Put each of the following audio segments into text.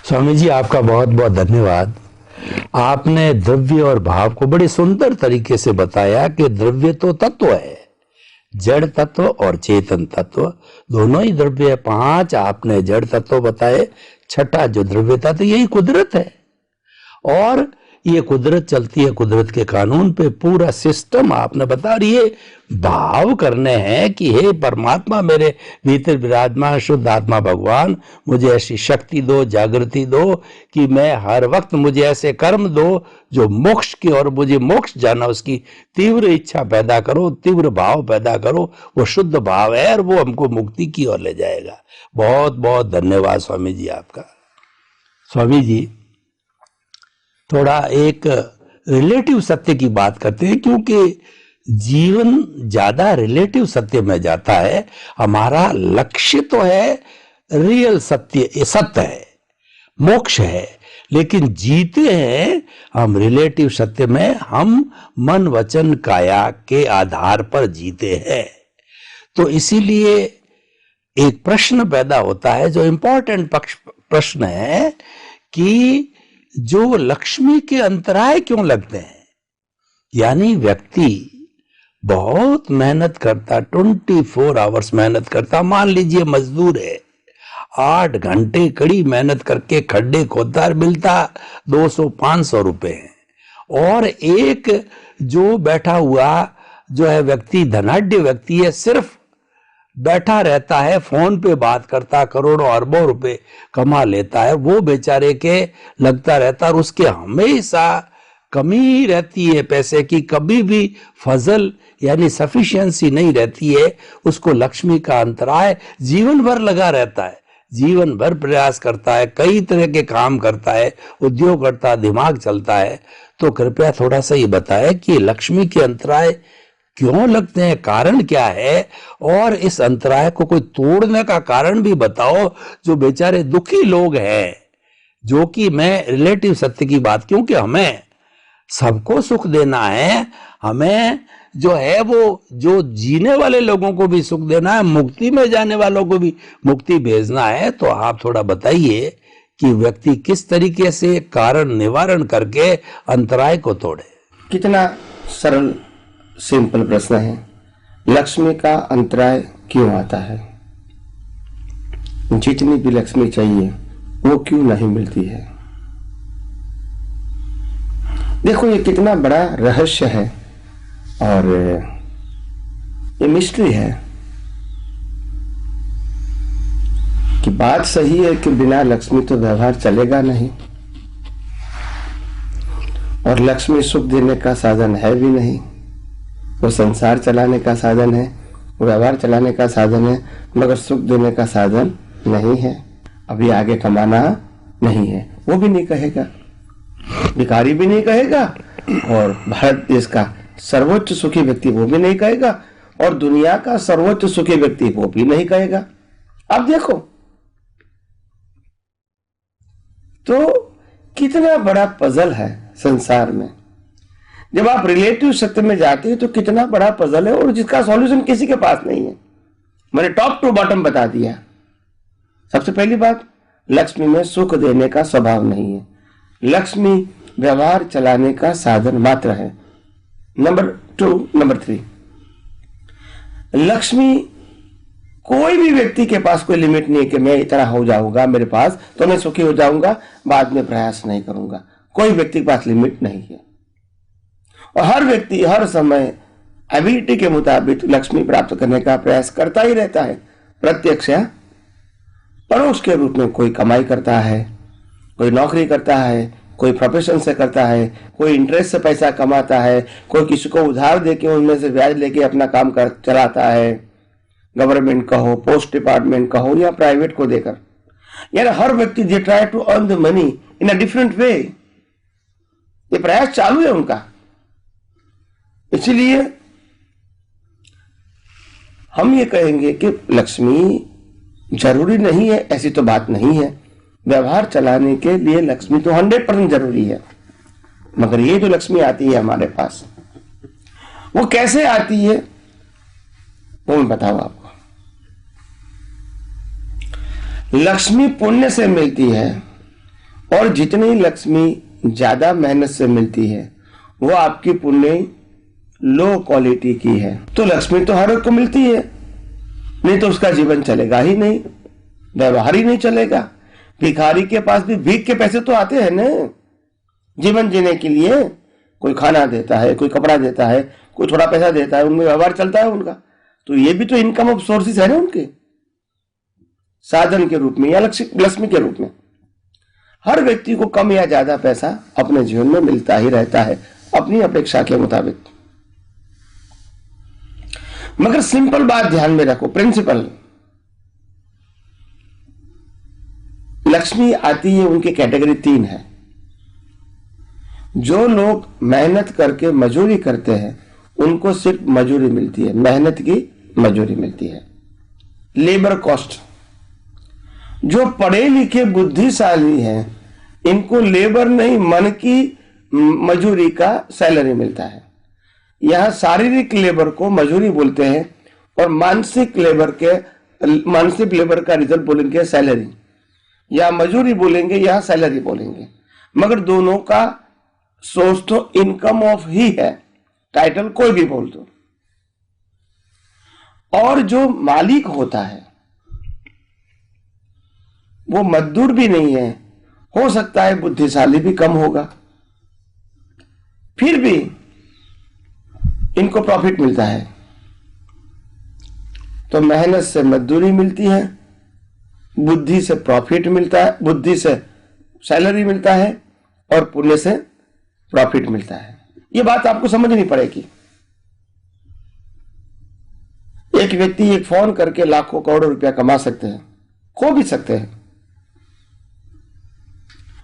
स्वामी जी, आपका बहुत बहुत धन्यवाद। आपने द्रव्य और भाव को बड़े सुंदर तरीके से बताया कि द्रव्य तो तत्व है, जड़ तत्व और चेतन तत्व दोनों ही द्रव्य है। 5 आपने जड़ तत्व बताए, छठा जो द्रव्य तत्व यही कुदरत है। और ये कुदरत चलती है कुदरत के कानून पे, पूरा सिस्टम आपने बताया। और ये भाव करने हैं कि हे परमात्मा, मेरे भीतर विराजमान शुद्ध आत्मा भगवान, मुझे ऐसी शक्ति दो, जागृति दो कि मैं हर वक्त, मुझे ऐसे कर्म दो जो मोक्ष की और मुझे मोक्ष जाना, उसकी तीव्र इच्छा पैदा करो, तीव्र भाव पैदा करो। वो शुद्ध भाव है और वो हमको मुक्ति की ओर ले जाएगा। बहुत बहुत धन्यवाद स्वामी जी आपका। स्वामी जी, थोड़ा एक रिलेटिव सत्य की बात करते हैं, क्योंकि जीवन ज्यादा रिलेटिव सत्य में जाता है। हमारा लक्ष्य तो है रियल सत्य, सत्य है, मोक्ष है, लेकिन जीते हैं हम रिलेटिव सत्य में। हम मन वचन काया के आधार पर जीते हैं। तो इसीलिए एक प्रश्न पैदा होता है जो इंपॉर्टेंट प्रश्न है कि जो लक्ष्मी के अंतराय क्यों लगते हैं। यानी व्यक्ति बहुत मेहनत करता, 24 आवर्स मेहनत करता। मान लीजिए मजदूर है, 8 घंटे कड़ी मेहनत करके खड्डे खोदता, मिलता 200-500 रुपए हैं। और एक जो बैठा हुआ जो है व्यक्ति, धनाढ्य व्यक्ति है, सिर्फ बैठा रहता है, फोन पे बात करता, करोड़ों अरबों रुपए कमा लेता है। वो बेचारे के लगता रहता, और उसके हमेशा कमी रहती है पैसे की, कभी भी फजल यानी सफिशिएंसी नहीं रहती है। उसको लक्ष्मी का अंतराय जीवन भर लगा रहता है, जीवन भर प्रयास करता है, कई तरह के काम करता है, उद्योग करता है, दिमाग चलता है। तो कृपया थोड़ा सा ये बताए कि लक्ष्मी के अंतराय क्यों लगते हैं, कारण क्या है, और इस अंतराय को कोई तोड़ने का कारण भी बताओ। जो बेचारे दुखी लोग हैं, जो कि मैं रिलेटिव सत्य की बात, क्योंकि हमें सबको सुख देना है, हमें जो है वो जो जीने वाले लोगों को भी सुख देना है, मुक्ति में जाने वालों को भी मुक्ति भेजना है। तो आप थोड़ा बताइए कि व्यक्ति किस तरीके से कारण निवारण करके अंतराय को तोड़े। कितना सरल सिंपल प्रश्न है। लक्ष्मी का अंतराय क्यों आता है? जितनी भी लक्ष्मी चाहिए वो क्यों नहीं मिलती है? देखो, ये कितना बड़ा रहस्य है और ये मिस्ट्री है कि बात सही है कि बिना लक्ष्मी तो व्यवहार चलेगा नहीं, और लक्ष्मी सुख देने का साधन है भी नहीं। वो संसार चलाने का साधन है, व्यवहार चलाने का साधन है, मगर सुख देने का साधन नहीं है। अभी आगे कमाना नहीं है, वो भी नहीं कहेगा, भिखारी भी नहीं कहेगा, और भारत देश का सर्वोच्च सुखी व्यक्ति वो भी नहीं कहेगा, और दुनिया का सर्वोच्च सुखी व्यक्ति वो भी नहीं कहेगा। अब देखो तो कितना बड़ा पजल है संसार में। जब आप रिलेटिव सत्य में जाते हैं तो कितना बड़ा पजल है, और जिसका सॉल्यूशन किसी के पास नहीं है। मैंने टॉप टू बॉटम बता दिया। सबसे पहली बात, लक्ष्मी में सुख देने का स्वभाव नहीं है, लक्ष्मी व्यवहार चलाने का साधन मात्र है। नंबर 3, लक्ष्मी कोई भी व्यक्ति के पास कोई लिमिट नहीं है कि मैं इतना हो जाऊंगा मेरे पास तो मैं सुखी हो जाऊंगा, बाद में प्रयास नहीं करूंगा। कोई व्यक्ति के पास लिमिट नहीं है, और हर व्यक्ति हर समय एबिलिटी के मुताबिक लक्ष्मी प्राप्त करने का प्रयास करता ही रहता है, प्रत्यक्ष या परोक्ष के रूप में। कोई कमाई करता है, कोई नौकरी करता है, कोई प्रोफेशन से करता है, कोई इंटरेस्ट से पैसा कमाता है, कोई किसी को उधार देके उनमें से ब्याज लेके अपना काम चलाता है, गवर्नमेंट का हो, पोस्ट डिपार्टमेंट का हो, या प्राइवेट को देकर। यानी हर व्यक्ति they try to earn the money in a different way. ये प्रयास चालू है उनका। इसलिए हम ये कहेंगे कि लक्ष्मी जरूरी नहीं है, ऐसी तो बात नहीं है। व्यवहार चलाने के लिए लक्ष्मी तो 100% जरूरी है, मगर ये जो लक्ष्मी आती है हमारे पास, वो कैसे आती है वो मैं बताऊं आपको। लक्ष्मी पुण्य से मिलती है, और जितनी लक्ष्मी ज्यादा मेहनत से मिलती है वो आपकी पुण्य लो क्वालिटी की है। तो लक्ष्मी तो हर एक को मिलती है, नहीं तो उसका जीवन चलेगा ही नहीं, व्यवहार ही नहीं चलेगा। भिखारी के पास भी भीख के पैसे तो आते हैं ना जीवन जीने के लिए। कोई खाना देता है, कोई कपड़ा देता है, कोई थोड़ा पैसा देता है, उनमें व्यवहार चलता है उनका। तो ये भी तो इनकम ऑफ सोर्सेस है ना उनके, साधन के रूप में या लक्ष्मी के रूप में। हर व्यक्ति को कम या ज्यादा पैसा अपने जीवन में मिलता ही रहता है अपनी अपेक्षा के मुताबिक। मगर सिंपल बात ध्यान में रखो, प्रिंसिपल। लक्ष्मी आती है, उनकी कैटेगरी 3 है। जो लोग मेहनत करके मजूरी करते हैं उनको सिर्फ मजूरी मिलती है, मेहनत की मजूरी मिलती है, लेबर कॉस्ट। जो पढ़े लिखे बुद्धिशाली हैं इनको लेबर नहीं मन की मजूरी का सैलरी मिलता है। यहां शारीरिक लेबर को मजूरी बोलते हैं और मानसिक लेबर का रिजल्ट बोलेंगे सैलरी, या मजूरी बोलेंगे या सैलरी बोलेंगे। मगर दोनों का सोर्स तो इनकम ऑफ ही है, टाइटल कोई भी बोल दो। और जो मालिक होता है वो मजदूर भी नहीं है, हो सकता है बुद्धिशाली भी कम होगा, फिर भी इनको प्रॉफिट मिलता है। तो मेहनत से मजदूरी मिलती है, बुद्धि से प्रॉफिट मिलता है, बुद्धि से सैलरी मिलता है और पुण्य से प्रॉफिट मिलता है। ये बात आपको समझनी पड़ेगी। एक व्यक्ति एक फोन करके लाखों करोड़ों रुपया कमा सकते हैं, खो भी सकते हैं,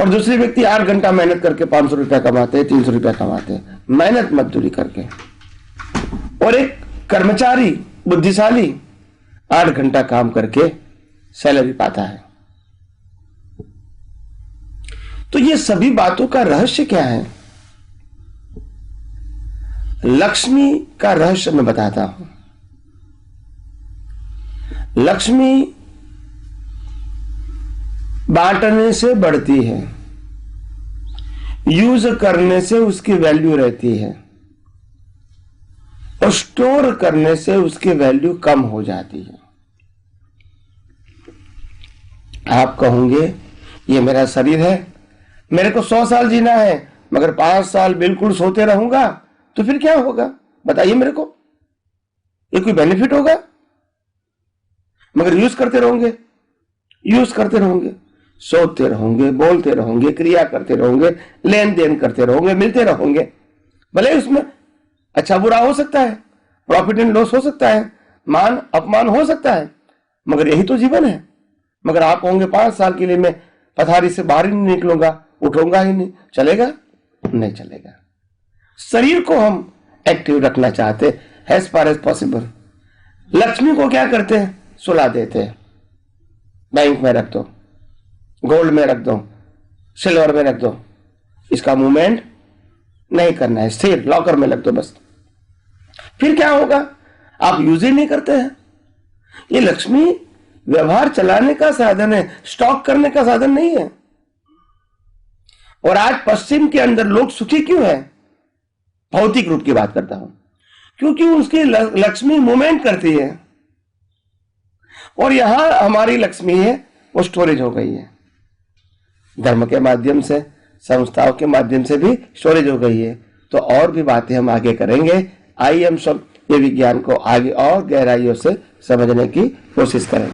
और दूसरे व्यक्ति 8 घंटा मेहनत करके 500 रुपया कमाते हैं, 300 रुपया कमाते हैं, मेहनत मजदूरी करके। और एक कर्मचारी बुद्धिशाली 8 घंटा काम करके सैलरी पाता है। तो ये सभी बातों का रहस्य क्या है? लक्ष्मी का रहस्य मैं बताता हूं। लक्ष्मी बांटने से बढ़ती है, यूज करने से उसकी वैल्यू रहती है, और स्टोर करने से उसकी वैल्यू कम हो जाती है। आप कहोगे ये मेरा शरीर है, मेरे को 100 साल जीना है, मगर 5 साल बिल्कुल सोते रहूंगा तो फिर क्या होगा? बताइए मेरे को, ये कोई बेनिफिट होगा? मगर यूज करते रहोगे, सोते रहोगे, बोलते रहोगे, क्रिया करते रहोगे, लेन देन करते रहोगे, मिलते रहोगे। भले उसमें अच्छा बुरा हो सकता है, प्रॉफिट एंड लॉस हो सकता है, मान अपमान हो सकता है, मगर यही तो जीवन है। मगर आप कहोगे 5 साल के लिए मैं पथारी से बाहर ही नहीं निकलूंगा, उठूंगा ही नहीं, चलेगा? नहीं चलेगा। शरीर को हम एक्टिव रखना चाहते as far as possible. Lakshmi को क्या करते हैं? सुला देते हैं, बैंक में रख दो, गोल्ड में रख दो, सिल्वर में रख दो, इसका मूवमेंट नहीं करना है, स्थिर लॉकर में रख दो बस। फिर क्या होगा? आप यूज ही नहीं करते हैं। ये लक्ष्मी व्यवहार चलाने का साधन है, स्टॉक करने का साधन नहीं है। और आज पश्चिम के अंदर लोग सुखी क्यों है? भौतिक रूप की बात करता हूं, क्योंकि उसकी लक्ष्मी मूवमेंट करती है, और यहां हमारी लक्ष्मी है वो स्टोरेज हो गई है। धर्म के माध्यम से, संस्थाओं के माध्यम से भी स्टोरेज हो गई है। तो और भी बातें हम आगे करेंगे। आइए हम सब ये विज्ञान को आगे और गहराइयों से समझने की कोशिश करें।